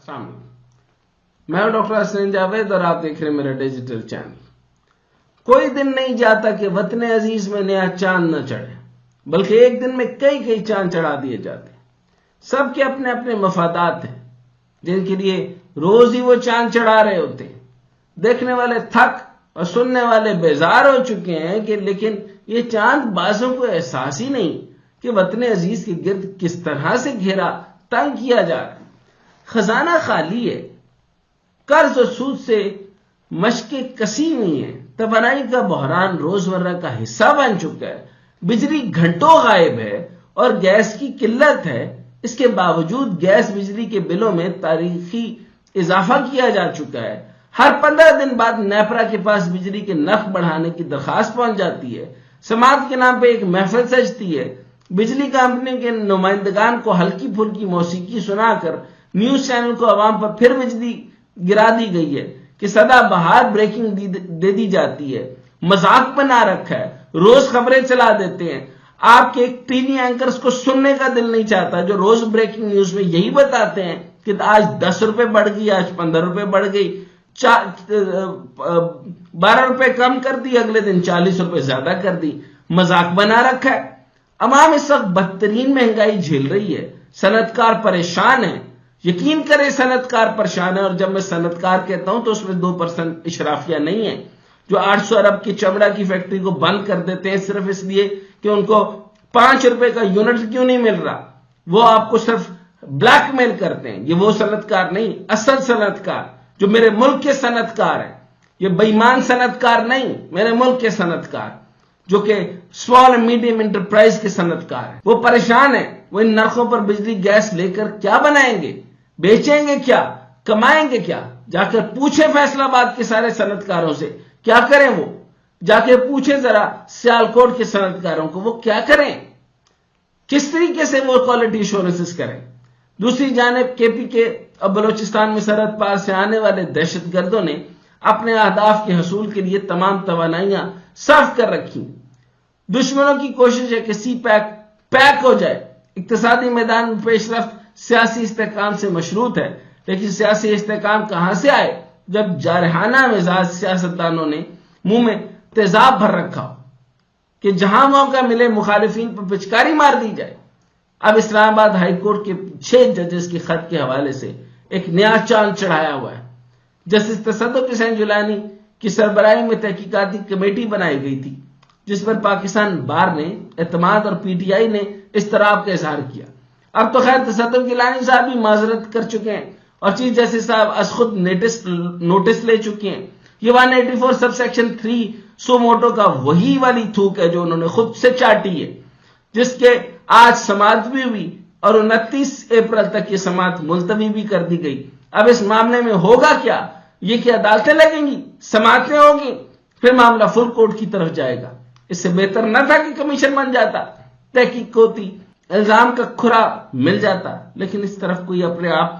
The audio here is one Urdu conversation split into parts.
السلام علیکم، میں ہوں ڈاکٹر حسین جاوید اور آپ دیکھ رہے ہیں میرا ڈیجیٹل چینل۔ کوئی دن نہیں جاتا کہ وطن عزیز میں نیا چاند نہ چڑھے، بلکہ ایک دن میں کئی چاند چڑھا دیے جاتے ہیں۔ سب کے اپنے اپنے مفادات ہیں جن کے لیے روز ہی وہ چاند چڑھا رہے ہوتے ہیں۔ دیکھنے والے تھک اور سننے والے بیزار ہو چکے ہیں کہ لیکن یہ چاند بازوں کو احساس ہی نہیں کہ وطن عزیز کے گرد کس طرح سے گھیرا تنگ کیا جا رہا ہے۔ خزانہ خالی ہے، قرض و سود سے مشقیں کسی ہوئی ہیں، توانائی کا بحران روزمرہ کا حصہ بن چکا ہے، بجلی گھنٹوں غائب ہے اور گیس کی قلت ہے۔ اس کے باوجود گیس بجلی کے بلوں میں تاریخی اضافہ کیا جا چکا ہے۔ ہر 15 دن بعد نیپرا کے پاس بجلی کے نرخ بڑھانے کی درخواست پہنچ جاتی ہے۔ سماعت کے نام پہ ایک محفل سجتی ہے۔ بجلی کمپنی کے نمائندگان کو ہلکی پھلکی موسیقی سنا کر نیوز چینل کو عوام پر پھر بجلی گرا دی گئی ہے کہ سدا بہار بریکنگ دے دی جاتی ہے۔ مذاق بنا رکھا ہے، روز خبریں چلا دیتے ہیں۔ آپ کے ٹی وی اینکرز کو سننے کا دل نہیں چاہتا جو روز بریکنگ نیوز میں یہی بتاتے ہیں کہ آج 10 روپے بڑھ گئی، آج 15 روپے بڑھ گئی، 12 روپے کم کر دی، اگلے دن 40 روپے زیادہ کر دی۔ مذاق بنا رکھا ہے۔ عوام اس وقت بدترین مہنگائی جھیل رہی ہے، صنعت کار پریشان ہے۔ یقین کریں صنعت کار پریشان ہے، اور جب میں صنعت کار کہتا ہوں تو اس میں 2% اشرافیہ نہیں ہے جو 800 ارب کی چمڑا کی فیکٹری کو بند کر دیتے ہیں صرف اس لیے کہ ان کو 5 روپے کا یونٹ کیوں نہیں مل رہا۔ وہ آپ کو صرف بلیک میل کرتے ہیں۔ یہ وہ صنعت کار نہیں، اصل صنعت کار جو میرے ملک کے صنعت کار ہیں، یہ بے ایمان صنعت کار نہیں، میرے ملک کے صنعت کار جو کہ اسمال اینڈ میڈیم انٹرپرائز کے صنعت کار ہیں، وہ پریشان ہیں۔ وہ ان نرخوں پر بجلی گیس لے کر کیا بنائیں گے، بیچیں گے کیا، کمائیں گے کیا؟ جا کر پوچھیں فیصل آباد کے سارے صنعت کاروں سے کیا کریں۔ وہ جا کے پوچھیں ذرا سیالکوٹ کے صنعت کاروں کو وہ کیا کریں، کس طریقے سے وہ کوالٹی ایشورنسز کریں۔ دوسری جانب کے پی کے اور بلوچستان میں سرحد پار سے آنے والے دہشت گردوں نے اپنے اہداف کے حصول کے لیے تمام توانائیاں صرف کر رکھی۔ دشمنوں کی کوشش ہے کہ سی پیک ہو جائے۔ اقتصادی میدان میں پیش رفت سیاسی استحکام سے مشروط ہے، لیکن سیاسی استحکام کہاں سے آئے جب جارحانہ مزاج سیاستدانوں نے منہ میں تیزاب بھر رکھا ہو کہ جہاں موقع ملے مخالفین پر پچکاری مار دی جائے۔ اب اسلام آباد ہائی کورٹ کے 6 ججز کے خط کے حوالے سے ایک نیا چاند چڑھایا ہوا ہے۔ جسٹس تصدق حسین جیلانی کی سربراہی میں تحقیقاتی کمیٹی بنائی گئی تھی جس پر پاکستان بار نے، اعتماد اور پی ٹی آئی نے اضطراب کا اظہار کیا۔ اب تو خیر تصدق جیلانی صاحب بھی معذرت کر چکے ہیں اور چیف جسٹس صاحب از خود نوٹس لے چکے ہیں۔ یہ 184 سب سیکشن 3 سو موٹو کا وہی والی تھوک ہے جو انہوں نے خود سے چاٹی ہے، جس کے آج سماعت بھی ہوئی اور 29 اپریل تک یہ سماعت ملتوی بھی کر دی گئی۔ اب اس معاملے میں ہوگا کیا؟ یہ کہ عدالتیں لگیں گی، سماعتیں ہوں گی، پھر معاملہ فل کورٹ کی طرف جائے گا۔ اس سے بہتر نہ تھا کہ کمیشن بن جاتا، تحقیق ہوتی، الزام کا کھرا مل جاتا، لیکن اس طرف کوئی اپنے آپ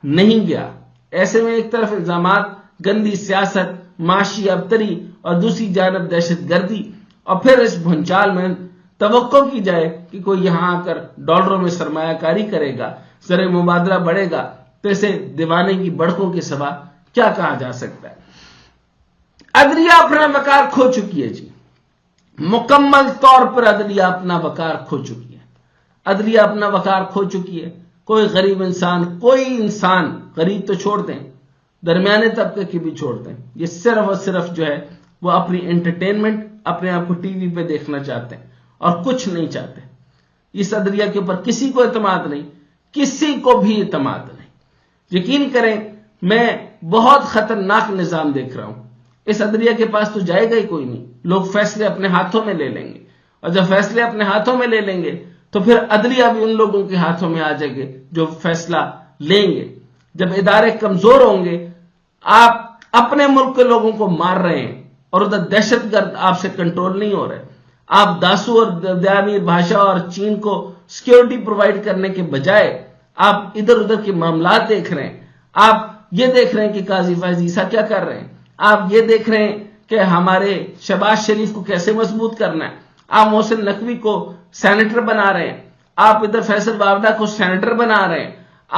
نہیں گیا۔ ایسے میں ایک طرف الزامات، گندی سیاست، معاشی ابتری اور دوسری جانب دہشت گردی، اور پھر اس بھونچال میں توقع کی جائے کہ کوئی یہاں آ کر ڈالروں میں سرمایہ کاری کرے گا، زر مبادلہ بڑھے گا، تو اسے دیوانے کی بڑکوں کے سوا کیا کہا جا سکتا ہے۔ عدلیہ اپنا وقار کھو چکی ہے جی، مکمل طور پر عدلیہ اپنا وقار کھو چکی ہے۔ عدلیہ اپنا وقار کھو چکی ہے۔ کوئی غریب انسان، کوئی انسان، غریب تو چھوڑ دیں، درمیانے طبقے کی بھی چھوڑ دیں، یہ صرف اور صرف جو ہے وہ اپنی انٹرٹینمنٹ، اپنے آپ کو ٹی وی پہ دیکھنا چاہتے ہیں اور کچھ نہیں چاہتے۔ اس عدلیہ کے اوپر کسی کو اعتماد نہیں، کسی کو بھی اعتماد نہیں۔ یقین کریں میں بہت خطرناک نظام دیکھ رہا ہوں۔ اس عدلیہ کے پاس تو جائے گا ہی کوئی نہیں، لوگ فیصلے اپنے ہاتھوں میں لے لیں گے، اور جب فیصلے اپنے ہاتھوں میں لے لیں گے تو پھر عدلیہ بھی ان لوگوں کے ہاتھوں میں آ جائے گے جو فیصلہ لیں گے۔ جب ادارے کمزور ہوں گے، آپ اپنے ملک کے لوگوں کو مار رہے ہیں اور ادھر دہشت گرد آپ سے کنٹرول نہیں ہو رہے، آپ داسو اور دیامیر بھاشا اور چین کو سیکیورٹی پرووائڈ کرنے کے بجائے آپ ادھر ادھر کے معاملات دیکھ رہے ہیں۔ آپ یہ دیکھ رہے ہیں کہ قاضی فیض عیسیٰ کیا کر رہے ہیں، آپ یہ دیکھ رہے ہیں کہ ہمارے شہباز شریف کو کیسے مضبوط کرنا ہے، آپ محسن نقوی کو سینیٹر بنا رہے ہیں، آپ ادھر فیصل واوڈہ کو سینیٹر بنا رہے ہیں،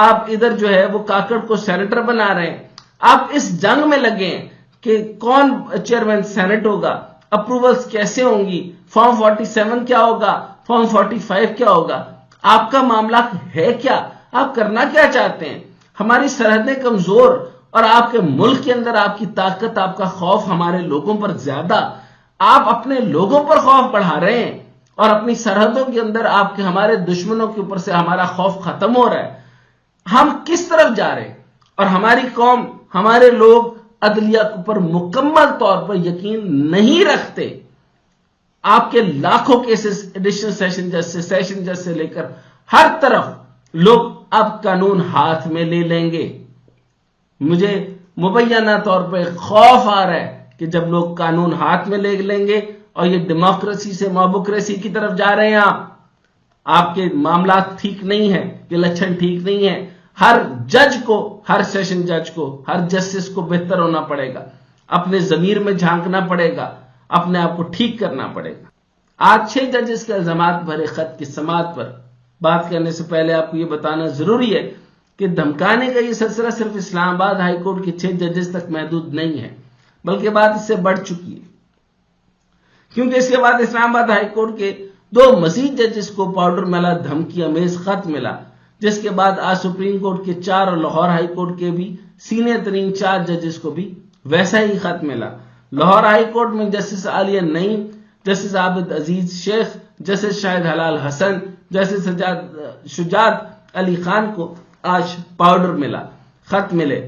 آپ ادھر جو ہے وہ کاکڑ کو سینیٹر بنا رہے ہیں، آپ اس جنگ میں لگے ہیں کہ کون چیئرمین سینٹ ہوگا، اپروولز کیسے ہوں گی، فارم 47 کیا ہوگا، فارم 45 کیا ہوگا. آپ کا معاملہ ہے کیا؟ آپ کرنا کیا چاہتے ہیں؟ ہماری سرحدیں کمزور اور آپ کے ملک کے اندر آپ کی طاقت، آپ کا خوف ہمارے لوگوں پر زیادہ. آپ اپنے لوگوں پر خوف بڑھا رہے ہیں اور اپنی سرحدوں کے اندر آپ کے ہمارے دشمنوں کے اوپر سے ہمارا خوف ختم ہو رہا ہے. ہم کس طرف جا رہے ہیں؟ اور ہماری قوم، ہمارے لوگ عدلیہ کے اوپر مکمل طور پر یقین نہیں رکھتے. آپ کے لاکھوں کیسز ایڈیشنل سیشن جج سے لے کر ہر طرف لوگ اب قانون ہاتھ میں لے لیں گے. مجھے مبینہ طور پہ خوف آ رہا ہے کہ جب لوگ قانون ہاتھ میں لے لیں گے اور یہ ڈیموکریسی سے موبوکریسی کی طرف جا رہے ہیں. آپ کے معاملات ٹھیک نہیں ہیں، یہ لچھن ٹھیک نہیں ہے. ہر جج کو، ہر سیشن جج کو، ہر جسٹس کو بہتر ہونا پڑے گا، اپنے ضمیر میں جھانکنا پڑے گا، اپنے آپ کو ٹھیک کرنا پڑے گا. آج 6 ججز کے الزامات بھرے خط کی سماعت پر بات کرنے سے پہلے آپ کو یہ بتانا ضروری ہے کہ دھمکانے کا یہ سلسلہ صرف اسلام آباد ہائی کورٹ کے 6 ججز تک محدود نہیں ہے، بلکہ بات اس سے بڑھ چکی ہے. کیونکہ اس کے بعد اسلام آباد ہائی کورٹ کے 2 مزید ججز کو پاؤڈر ملا دھمکی امیز خط ملا، جس کے بعد آج سپریم کورٹ کے 4 اور لاہور ہائی کورٹ کے بھی سینئر ترین 4 ججز کو بھی ویسا ہی خط ملا. لاہور ہائی کورٹ میں جسٹس عالیہ نعیم، جسٹس عابد عزیز شیخ، جسٹس شاہد حلال حسن، جسٹس شجاعت علی خان کو آج پاؤڈر ملا، خط ملے،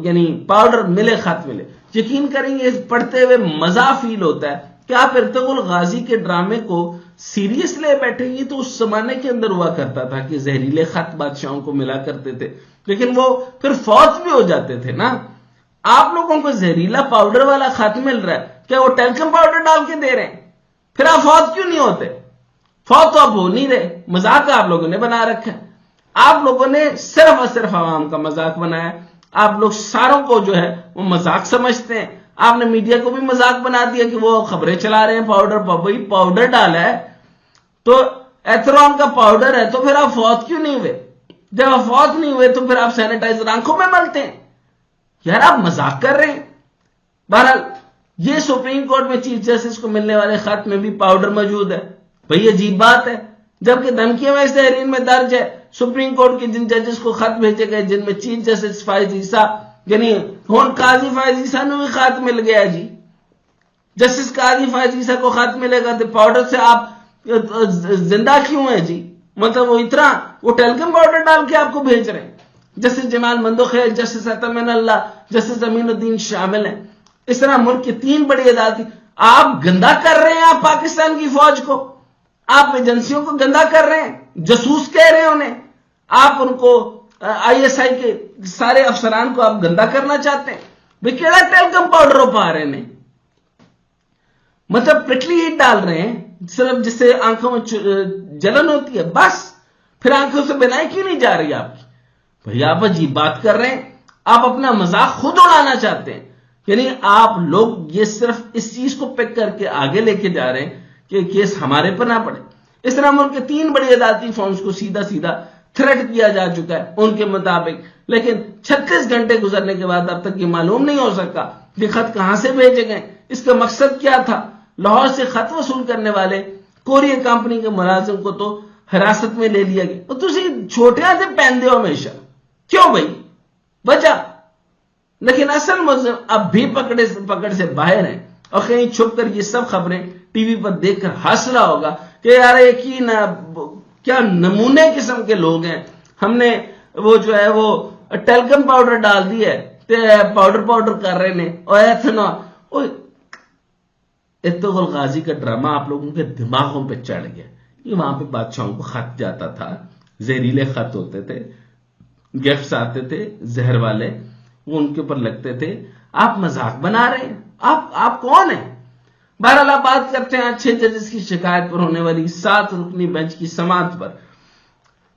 یعنی پاؤڈر ملے، خط ملے. یقین کریں گے پڑھتے ہوئے مزہ فیل ہوتا ہے کہ آپ ارطغرل غازی کے ڈرامے کو سیریس لے بیٹھے. یہ تو اس زمانے کے اندر ہوا کرتا تھا کہ زہریلے خط بادشاہوں کو ملا کرتے تھے، لیکن وہ پھر فوت بھی ہو جاتے تھے نا. آپ لوگوں کو زہریلا پاؤڈر والا خط مل رہا ہے، کیا وہ ٹیلکم پاؤڈر ڈال کے دے رہے ہیں؟ پھر آپ فوت کیوں نہیں ہوتے؟ فوت تو آپ ہو نہیں رہے. مذاق آپ لوگوں نے بنا رکھا ہے. آپ لوگوں نے صرف اور صرف عوام کا مذاق بنایا. آپ لوگ ساروں کو جو ہے وہ مذاق سمجھتے ہیں. آپ نے میڈیا کو بھی مذاق بنا دیا کہ وہ خبریں چلا رہے ہیں پاؤڈر ڈالا ہے تو ایتھرون کا پاؤڈر ہے، تو پھر آپ فوت کیوں نہیں ہوئے؟ جب آپ فوت نہیں ہوئے تو پھر آپ سینیٹائزر آنکھوں میں ملتے ہیں. یار آپ مذاق کر رہے ہیں. بہرحال یہ سپریم کورٹ میں چیف جسٹس کو ملنے والے خط میں بھی پاؤڈر موجود ہے. بھئی عجیب بات ہے، جبکہ دھمکیوں میں تحریر میں درج ہے سپریم کورٹ کے جن ججز کو خط بھیجے گئے، جن میں چیف جسٹس فائز عیسیٰ، یعنی ہون قاضی فائز عیسیٰ نے بھی خط مل گیا. جی جسٹس قاضی فائز عیسیٰ کو خط ملے گا تو پاؤڈر سے آپ زندہ کیوں ہیں؟ جی مطلب وہ اتنا وہ ٹیلکم پاؤڈر ڈال کے آپ کو بھیج رہے ہیں. جسٹس جمال مندوخیل، جسٹس اطمین اللہ، جسٹس امین الدین شامل ہیں. اس طرح ملک کی 3 بڑی عدالتیں آپ گندا کر رہے ہیں. آپ پاکستان کی فوج کو، آپ ایجنسیوں کو گندا کر رہے ہیں، جاسوس کہہ رہے ہیں انہیں. آپ ان کو ISI کے سارے افسران کو آپ گندا کرنا چاہتے ہیں. بھئی کیڑا ٹیلکم پاؤڈر پا رہے ہیں؟ مطلب پرکلی ہیٹ ڈال رہے ہیں صرف جس سے آنکھوں میں جلن ہوتی ہے، بس. پھر آنکھوں سے بینائی کیوں نہیں جا رہی آپ کی؟ بھئی آپ عجیب بات کر رہے ہیں. آپ اپنا مذاق خود اڑانا چاہتے ہیں. یعنی آپ لوگ یہ صرف اس چیز کو پک کر کے آگے لے کے جا رہے ہیں کہ کیس ہمارے پر نہ پڑے. اس طرح ملک کے 3 بڑی عدالتی فارمز کو سیدھا سیدھا تھریٹ کیا جا چکا ہے ان کے مطابق، لیکن 36 گھنٹے گزرنے کے بعد اب تک یہ معلوم نہیں ہو سکا کہ خط کہاں سے بھیجے گئے، اس کا مقصد کیا تھا. لاہور سے خط وصول کرنے والے کورئر کمپنی کے ملازم کو تو حراست میں لے لیا گیا. اور تسی چھوٹیاں سے پہن ہو ہمیشہ کیوں بھائی؟ وجہ لیکن اصل ملزم اب بھی پکڑ سے باہر ہیں اور کہیں چھپ کر یہ سب خبریں ٹی وی پر دیکھ کر ہنس رہا ہوگا کہ یار کیا نمونے قسم کے لوگ ہیں. ہم نے وہ جو ہے وہ ٹیلکم پاؤڈر ڈال دی ہے، پاؤڈر کر رہے ہیں. اور ارطغرل غازی کا ڈرامہ آپ لوگوں کے دماغوں پہ چڑھ گیا. یہ وہاں پہ بادشاہوں کو خط جاتا تھا، زہریلے خط ہوتے تھے، گفٹس آتے تھے زہر والے، وہ ان کے اوپر لگتے تھے. آپ مذاق بنا رہے ہیں. آپ کون ہیں؟ بہرحال آپ بات کرتے ہیں 6 ججز کی شکایت پر ہونے والی 7 رکنی بینچ کی سماعت پر.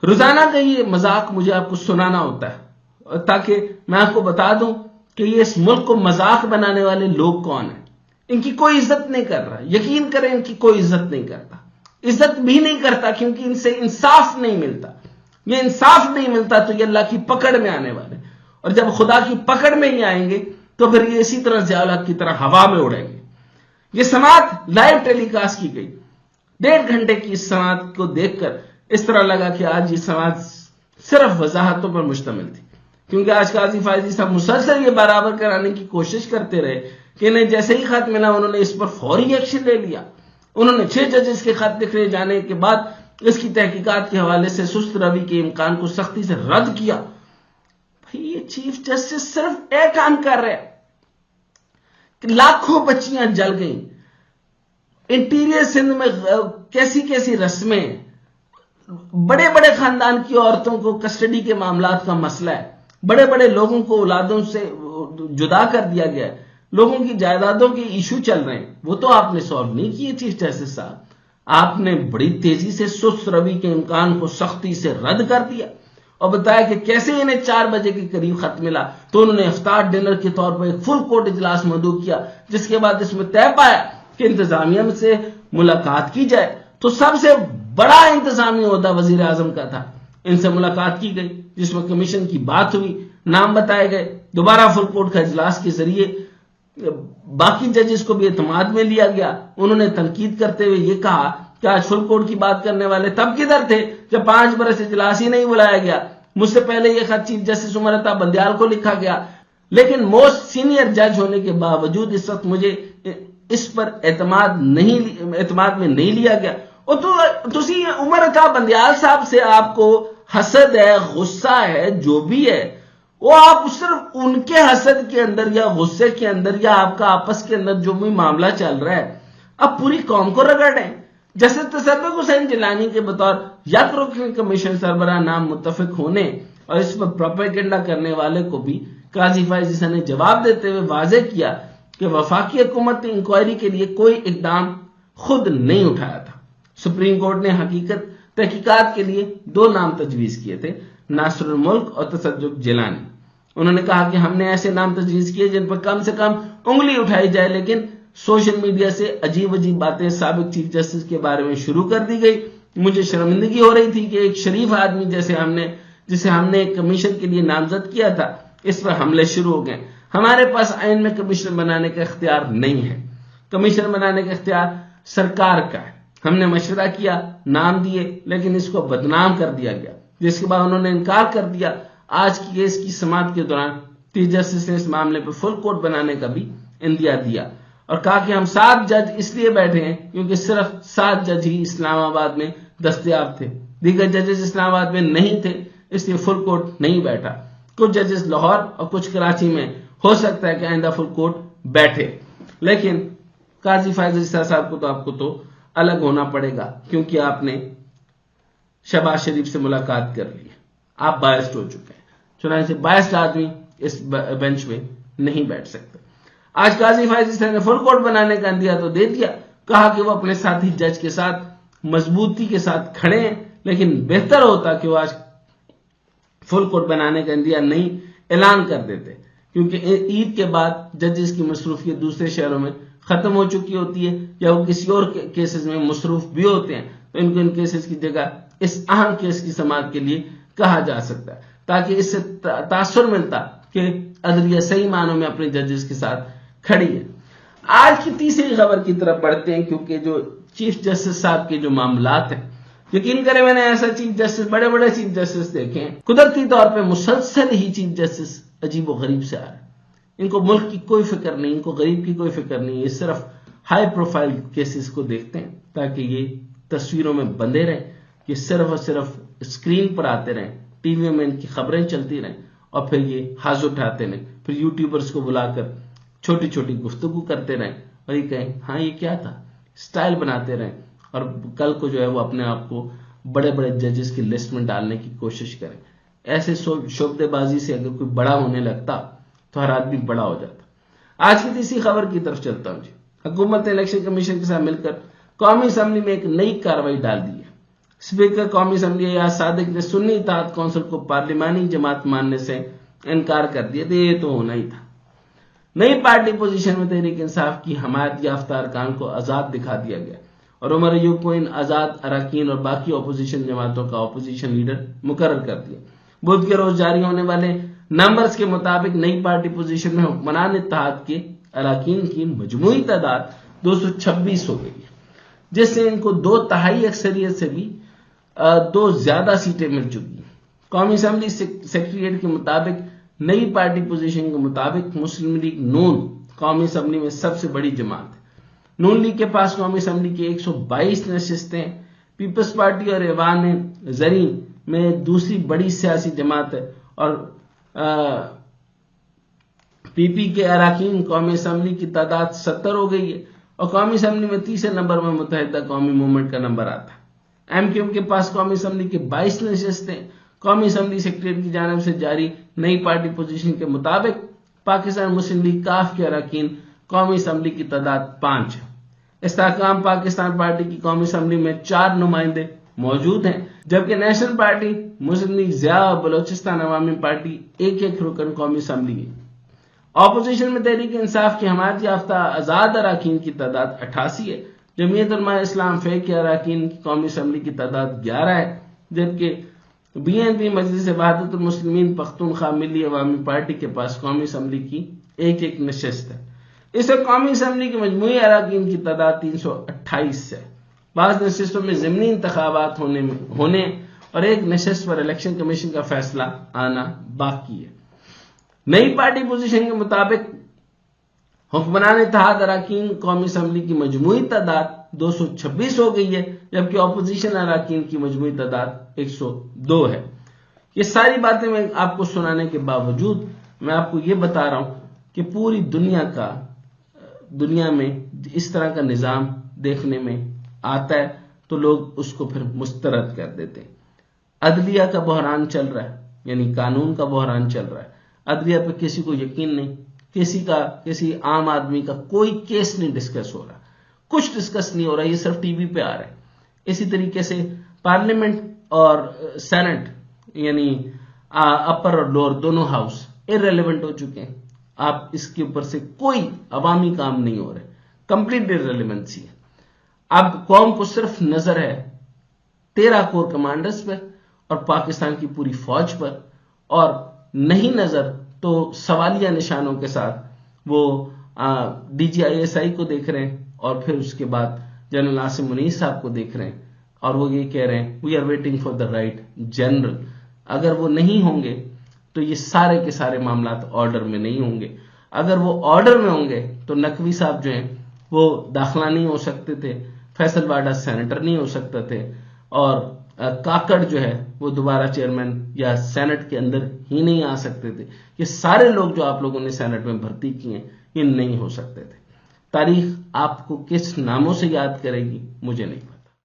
روزانہ کا یہ مذاق مجھے آپ کو سنانا ہوتا ہے تاکہ میں آپ کو بتا دوں کہ یہ اس ملک کو مذاق بنانے والے لوگ کون ہیں. ان کی کوئی عزت نہیں کر رہا. یقین کریں ان کی کوئی عزت نہیں کرتا. عزت بھی نہیں کرتا کیونکہ ان سے انصاف نہیں ملتا. یہ انصاف نہیں ملتا تو یہ اللہ کی پکڑ میں آنے والے، اور جب خدا کی پکڑ میں ہی آئیں گے تو پھر یہ اسی طرح ضیاء الحق کی طرح ہوا میں اڑیں گے۔ یہ سماعت لائیو ٹیلی کاسٹ کی گئی، 1.5 گھنٹے کی اس سماعت کو دیکھ کر اس طرح لگا کہ آج یہ سماعت صرف وضاحتوں پر مشتمل تھی، کیونکہ آج قاضی فائزی صاحب مسلسل یہ برابر کرانے کی کوشش کرتے رہے کہ انہیں جیسے ہی خط ملا انہوں نے اس پر فوری ایکشن لے لیا۔ انہوں نے 6 ججز کے خط لکھے جانے کے بعد اس کی تحقیقات کے حوالے سے سست روی کے امکان کو سختی سے رد کیا۔ بھئی یہ چیف جسٹس صرف ایک کام کر رہے کہ لاکھوں بچیاں جل گئیں، انٹیریئر سندھ میں کیسی کیسی رسمیں، بڑے بڑے خاندان کی عورتوں کو کسٹڈی کے معاملات کا مسئلہ ہے، بڑے بڑے لوگوں کو اولادوں سے جدا کر دیا گیا ہے، لوگوں کی جائیدادوں کے ایشو چل رہے ہیں، وہ تو آپ نے سالو نہیں کیے چیف جسٹس صاحب۔ آپ نے بڑی تیزی سے سست روی کے امکان کو سختی سے رد کر دیا اور بتایا کہ کیسے انہیں 4 بجے کے قریب خط ملا تو انہوں نے افطار ڈنر کے طور پر ایک فل کورٹ اجلاس مدعو کیا، جس کے بعد اس میں طے پایا کہ انتظامیہ سے ملاقات کی جائے۔ تو سب سے بڑا انتظامی عہدہ وزیر اعظم کا تھا، ان سے ملاقات کی گئی جس میں کمیشن کی بات ہوئی، نام بتائے گئے، دوبارہ فل کورٹ کا اجلاس کے ذریعے باقی ججز کو بھی اعتماد میں لیا گیا۔ انہوں نے تنقید کرتے ہوئے یہ کہا کہ آج فل کورٹ کی بات کرنے والے تب کدھر تھے جب 5 برس اجلاس ہی نہیں بلایا گیا؟ مجھ سے پہلے یہ خط چیف جسٹس عمر عطا بندیال کو لکھا گیا، لیکن موسٹ سینئر جج ہونے کے باوجود اس وقت مجھے اس پر اعتماد میں نہیں لیا گیا۔ اور تسی عمر عطا بندیال صاحب سے آپ کو حسد ہے، غصہ ہے، جو بھی ہے، وہ آپ صرف ان کے حسد کے اندر یا غصے کے اندر یا آپ کا آپس کے اندر جو بھی معاملہ چل رہا ہے اب پوری قوم کو رگڑ رہے ہیں۔ جیسے تصدق حسین جیلانی کے بطور یک رکن کمیشن سربراہ نام متفق ہونے اور اس پر پروپیگنڈا کرنے والے کو بھی قاضی فائز عیسی نے جواب دیتے ہوئے واضح کیا کہ وفاقی حکومت نے انکوائری کے لیے کوئی اقدام خود نہیں اٹھایا تھا۔ سپریم کورٹ نے تحقیقات کے لیے 2 نام تجویز کیے تھے، ناصر الملک اور تصدق جیلانی۔ انہوں نے کہا کہ ہم نے ایسے نام تجویز کیے جن پر کم سے کم انگلی اٹھائی جائے، لیکن سوشل میڈیا سے عجیب باتیں سابق چیف جسٹس کے بارے میں شروع کر دی گئی۔ مجھے شرمندگی ہو رہی تھی کہ ایک شریف آدمی جسے ہم نے ایک کمیشن کے لیے نامزد کیا تھا، اس پر حملے شروع ہو گئے۔ ہمارے پاس آئین میں کمیشن بنانے کا اختیار نہیں ہے، کمیشن بنانے کا اختیار سرکار کا ہے۔ ہم نے مشورہ کیا، نام دیے، لیکن اس کو بدنام کر دیا گیا، جس کے بعد انہوں نے انکار کر دیا۔ آج کی کیس کی سماعت کے دوران چیف جسٹس نے اس معاملے پر فل کورٹ بنانے کا بھی عندیہ دیا اور کہا کہ ہم 7 جج اس لیے بیٹھے ہیں کیونکہ صرف 7 جج ہی اسلام آباد میں دستیاب تھے، دیگر ججز اسلام آباد میں نہیں تھے، اس لیے فل کورٹ نہیں بیٹھا۔ کچھ ججز لاہور اور کچھ کراچی میں، ہو سکتا ہے کہ آئندہ فل کورٹ بیٹھے، لیکن قاضی فائز عیسی صاحب کو آپ کو تو الگ ہونا پڑے گا کیونکہ آپ نے شہباز شریف سے ملاقات کر لی ہے، آپ بائسڈ ہو چکے ہیں، چنانچہ بائسڈ آدمی اس بینچ میں نہیں بیٹھ سکتے۔ آج قاضی فائز عیسی نے فل کورٹ بنانے کا عندیہ تو دے دیا، کہا کہ وہ اپنے ساتھی جج کے ساتھ مضبوطی کے ساتھ کھڑے ہیں، لیکن بہتر ہوتا کہ وہ آج فل کورٹ بنانے کا عندیہ نہیں اعلان کر دیتے، کیونکہ عید کے بعد ججز کی مصروفیت دوسرے شہروں میں ختم ہو چکی ہوتی ہے یا وہ کسی اور کیسز میں مصروف بھی ہوتے ہیں، تو ان کو ان کیسز کی جگہ اس اہم کیس کی سماعت کے لیے کہا جا سکتا ہے، تاکہ اس سے تاثر ملتا کہ عدلیہ صحیح معنوں میں اپنے ججز کے ساتھ کھڑی ہے۔ آج کی تیسری خبر کی طرف بڑھتے ہیں، کیونکہ جو چیف جسٹس صاحب کے جو معاملات ہیں، یقین کریں میں نے ایسا چیف جسٹس، بڑے بڑے چیف جسٹس دیکھے ہیں، قدرتی طور پہ مسلسل ہی چیف جسٹس عجیب و غریب سے آ رہے ہیں، ان کو ملک کی کوئی فکر نہیں، ان کو غریب کی کوئی فکر نہیں، یہ صرف ہائی پروفائل کیسز کو دیکھتے ہیں تاکہ یہ تصویروں میں بندے رہیں، یہ صرف اور صرف اسکرین پر آتے رہیں، ٹی وی میں ان کی خبریں چلتی رہیں اور پھر یہ ہاتھ اٹھاتے رہیں، پھر یوٹیوبرز کو بلا کر چھوٹی چھوٹی گفتگو کرتے رہیں اور یہ کہیں ہاں یہ کیا تھا، سٹائل بناتے رہیں، اور کل کو جو ہے وہ اپنے آپ کو بڑے بڑے ججز کی لسٹ میں ڈالنے کی کوشش کریں۔ ایسے شعبدے بازی سے اگر کوئی بڑا ہونے لگتا تو ہر آدمی بڑا ہو جاتا۔ آج کی تیسری خبر کی طرف چلتا ہوں جی۔ حکومت نے الیکشن کمیشن کے ساتھ مل کر قومی اسمبلی میں ایک نئی کارروائی ڈال دی ہے۔ اسپیکر قومی اسمبلی ایاز صادق نے سنی اتحاد کونسل کو پارلیمانی جماعت ماننے سے انکار کر دیا، تو یہ تو ہونا ہی تھا۔ نئی پارٹی پوزیشن میں تحریک انصاف کی حمایت یافتہ ارکان کو آزاد دکھا دیا گیا اور عمر ایوب کو ان آزاد اراکین اور باقی اپوزیشن جماعتوں کا اپوزیشن لیڈر مقرر کر دیا۔ بدھ کے روز جاری ہونے والے نمبرز کے مطابق نئی پارٹی پوزیشن میں حکمران اتحاد کے اراکین کی مجموعی تعداد 226 ہو گئی ہے، جس سے ان کو 2/3 اکثریت سے بھی 2 زیادہ سیٹیں مل چکی ہیں۔ قومی اسمبلی سیکریٹریٹ کے مطابق نئی پارٹی پوزیشن کے مطابق مسلم لیگ نون قومی اسمبلی میں سب سے بڑی جماعت ہے۔ نون لیگ کے پاس قومی اسمبلی کی 122 نشستیں، پیپلز پارٹی اور ایوان زرعی میں دوسری بڑی سیاسی جماعت ہے، اور پی پی کے اراکین قومی اسمبلی کی تعداد 70 ہو گئی ہے، اور قومی اسمبلی میں تیسرے نمبر میں متحدہ قومی موومنٹ کا نمبر آتا ہے۔ ایم کیو ایم کے پاس قومی اسمبلی کے 22 نشستیں، قومی اسمبلی سیکریٹریٹ کی جانب سے جاری نئی پارٹی پوزیشن کے مطابق پاکستان مسلم لیگ کاف کے اراکین قومی اسمبلی کی تعداد 5 ہے۔ استحکام پاکستان پارٹی کی قومی اسمبلی میں 4 نمائندے موجود ہیں، جبکہ نیشنل پارٹی، مسلم لیگ ضیاء اور بلوچستان عوامی پارٹی ایک رکن قومی اسمبلی ہے۔ اپوزیشن میں تحریک انصاف کی حمایت یافتہ آزاد اراکین کی تعداد 88 ہے، جمعیت علماء اسلام فے کے اراکین کی قومی اسمبلی کی تعداد 11 ہے، جبکہ بی این پی مجلس وحدت المسلمین پختونخوا ملی عوامی پارٹی کے پاس قومی اسمبلی کی ایک نشست ہے۔ اس وقت قومی اسمبلی کے مجموعی اراکین کی تعداد 328 ہے۔ بعض نشستوں میں ضمنی انتخابات ہونے اور ایک نشست پر الیکشن کمیشن کا فیصلہ آنا باقی ہے۔ نئی پارٹی پوزیشن کے مطابق حکمران اتحاد اراکین قومی اسمبلی کی مجموعی تعداد 226 ہو گئی ہے، جبکہ اپوزیشن اراکین کی مجموعی تعداد 102 ہے۔ یہ ساری باتیں میں آپ کو سنانے کے باوجود میں آپ کو یہ بتا رہا ہوں کہ پوری دنیا میں اس طرح کا نظام دیکھنے میں آتا ہے تو لوگ اس کو پھر مسترد کر دیتے ہیں۔ عدلیہ کا بحران چل رہا ہے، یعنی قانون کا بحران چل رہا ہے، عدلیہ پہ کسی کو یقین نہیں، کسی عام آدمی کا کوئی کیس نہیں ڈسکس ہو رہا، کچھ ڈسکس نہیں ہو رہا، یہ صرف ٹی وی پہ آ رہا ہے۔ اسی طریقے سے پارلیمنٹ اور سینٹ، یعنی اپر اور لوور دونوں ہاؤس ارریلیونٹ ہو چکے ہیں۔ آپ اس کے اوپر سے کوئی عوامی کام نہیں ہو رہے، کمپلیٹ ارریلیونسی ہے۔ اب قوم کو صرف نظر ہے 13 کور کمانڈرز پر اور پاکستان کی پوری فوج پر، اور نہیں نظر تو سوالیہ نشانوں کے ساتھ وہ D G I S I کو دیکھ رہے ہیں، اور پھر اس کے بعد جنرل عاصم منیر صاحب کو دیکھ رہے ہیں، اور وہ یہ کہہ رہے ہیں we are waiting for the right general. اگر وہ نہیں ہوں گے تو یہ سارے کے سارے معاملات آرڈر میں نہیں ہوں گے۔ اگر وہ آرڈر میں ہوں گے تو نقوی صاحب جو ہیں وہ داخلہ نہیں ہو سکتے تھے، فیصل واڈا سینیٹر نہیں ہو سکتا تھے، اور کاکڑ جو ہے وہ دوبارہ چیئرمین یا سینٹ کے اندر ہی نہیں آ سکتے تھے۔ یہ سارے لوگ جو آپ لوگوں نے سینٹ میں بھرتی کیے ہیں یہ نہیں ہو سکتے تھے۔ تاریخ آپ کو کس ناموں سے یاد کرے گی مجھے نہیں پتا۔